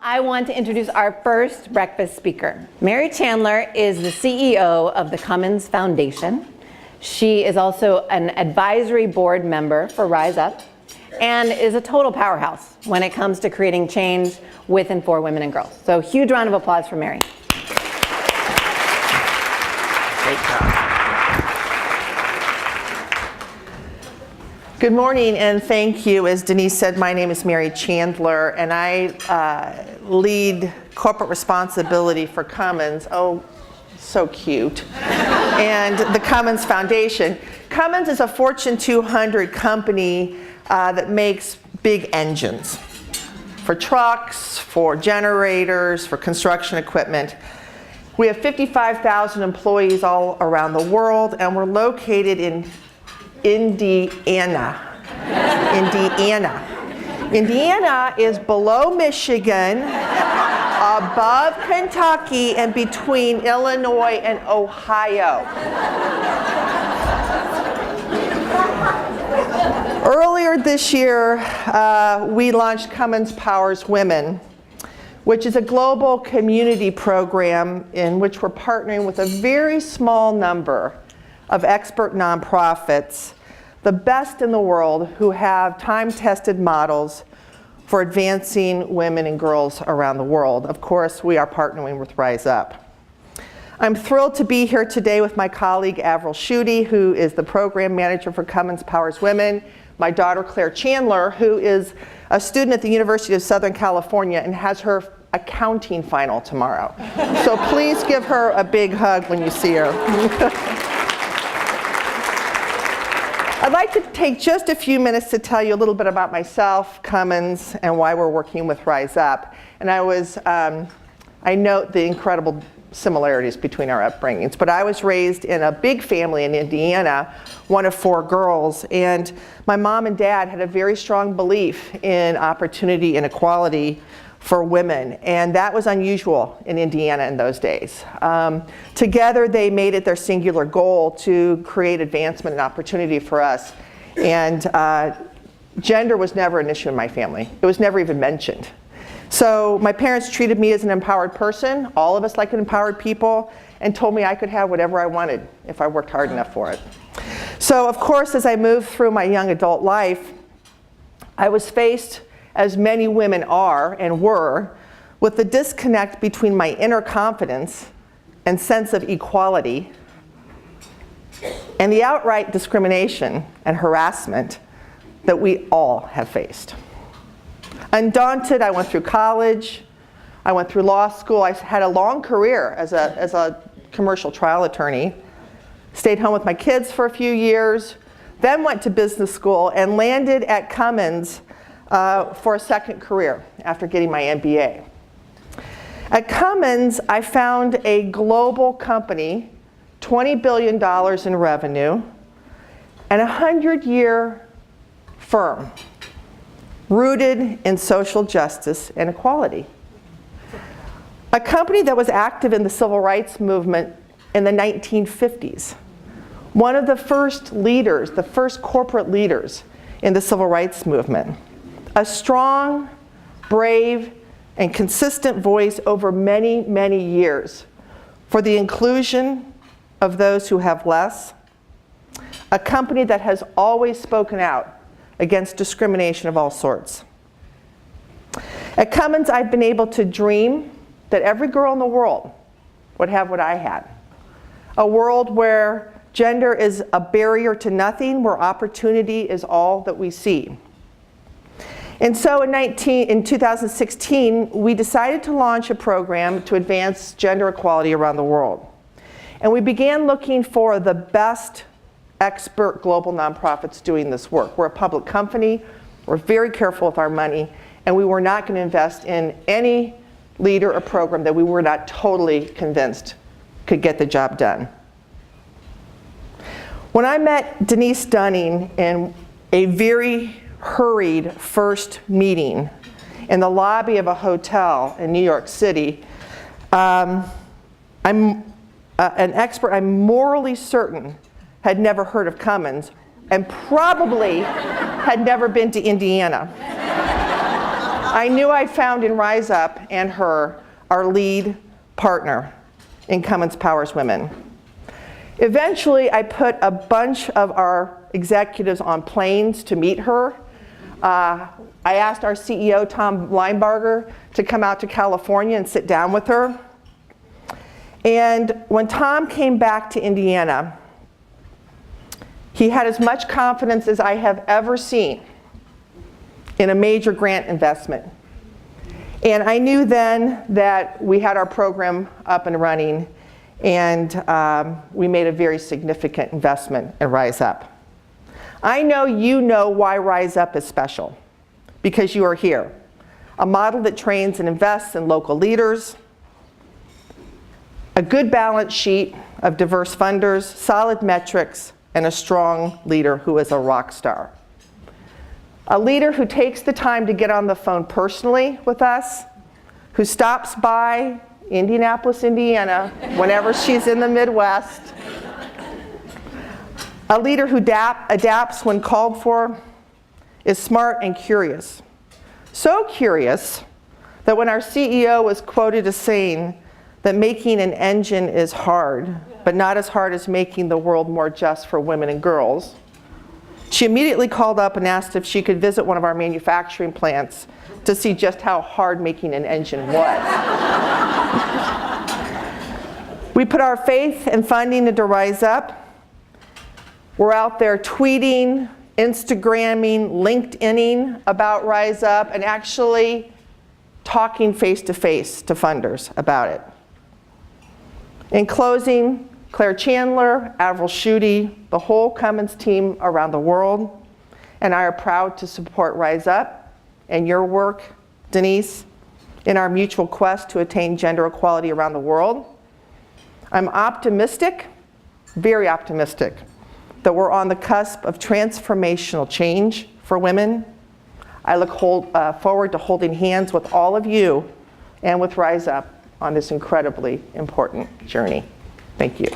I want to introduce our first breakfast speaker. Mary Chandler is the CEO of the Cummins Foundation. She is also an advisory board member for Rise Up and is a total powerhouse when it comes to creating change with and for women and girls. So huge round of applause for Mary. Great job. Good morning and thank you. As Denise said, my name is Mary Chandler and I lead corporate responsibility for Cummins. Oh, so cute. And the Cummins Foundation. Cummins is a Fortune 200 company that makes big engines for trucks, for generators, for construction equipment. We have 55,000 employees all around the world, and we're located in Indiana. Indiana is below Michigan, above Kentucky, and between Illinois and Ohio. Earlier this year, we launched Cummins Powers Women, which is a global community program in which we're partnering with a very small number of expert nonprofits, the best in the world, who have time-tested models for advancing women and girls around the world. Of course, we are partnering with Rise Up. I'm thrilled to be here today with my colleague Avril Schutte, who is the program manager for Cummins Powers Women, my daughter Claire Chandler, who is a student at the University of Southern California and has her accounting final tomorrow. So please give her a big hug when you see her. I'd like to take just a few minutes to tell you a little bit about myself, Cummins, and why we're working with Rise Up. And I note the incredible similarities between our upbringings, but I was raised in a big family in Indiana, one of 4 girls, and my mom and dad had a very strong belief in opportunity and equality for women, and that was unusual in Indiana in those days. Together they made it their singular goal to create advancement and opportunity for us, and gender was never an issue in my family. It was never even mentioned. So my parents treated me as an empowered person, all of us like empowered people, and told me I could have whatever I wanted if I worked hard enough for it. So of course, as I moved through my young adult life, I was faced, as many women are and were, with the disconnect between my inner confidence and sense of equality and the outright discrimination and harassment that we all have faced. Undaunted, I went through college, I went through law school, I had a long career as a commercial trial attorney, stayed home with my kids for a few years, then went to business school and landed at Cummins for a second career after getting my MBA. At Cummins, I found a global company, $20 billion in revenue, and a 100-year firm rooted in social justice and equality. A company that was active in the civil rights movement in the 1950s. One of the first leaders, the first corporate leaders in the civil rights movement. A strong, brave, and consistent voice over many, many years for the inclusion of those who have less. A company that has always spoken out against discrimination of all sorts. At Cummins, I've been able to dream that every girl in the world would have what I had. A world where gender is a barrier to nothing, where opportunity is all that we see. And so in 2016, we decided to launch a program to advance gender equality around the world. And we began looking for the best expert global nonprofits doing this work. We're a public company, we're very careful with our money, and we were not going to invest in any leader or program that we were not totally convinced could get the job done. When I met Denise Dunning in a very hurried first meeting in the lobby of a hotel in New York City, I'm an expert I'm morally certain had never heard of Cummins and probably had never been to Indiana. I knew I'd found in Rise Up and her our lead partner in Cummins Powers Women. Eventually, I put a bunch of our executives on planes to meet her. I asked our CEO, Tom Linebarger, to come out to California and sit down with her. And when Tom came back to Indiana, he had as much confidence as I have ever seen in a major grant investment. And I knew then that we had our program up and running, and we made a very significant investment in Rise Up. I know you know why Rise Up is special, because you are here. A model that trains and invests in local leaders, a good balance sheet of diverse funders, solid metrics, and a strong leader who is a rock star. A leader who takes the time to get on the phone personally with us, who stops by Indianapolis, Indiana, whenever she's in the Midwest. A leader who adapts when called for, is smart and curious. So curious that when our CEO was quoted as saying that making an engine is hard, but not as hard as making the world more just for women and girls, she immediately called up and asked if she could visit one of our manufacturing plants to see just how hard making an engine was. We put our faith and funding into Rise Up. We're out there tweeting, Instagramming, LinkedIning about Rise Up, and actually talking face-to-face to funders about it. In closing, Claire Chandler, Avril Schutte, the whole Cummins team around the world, and I are proud to support Rise Up and your work, Denise, in our mutual quest to attain gender equality around the world. I'm optimistic, very optimistic, that we're on the cusp of transformational change for women. I look forward to holding hands with all of you and with Rise Up on this incredibly important journey. Thank you.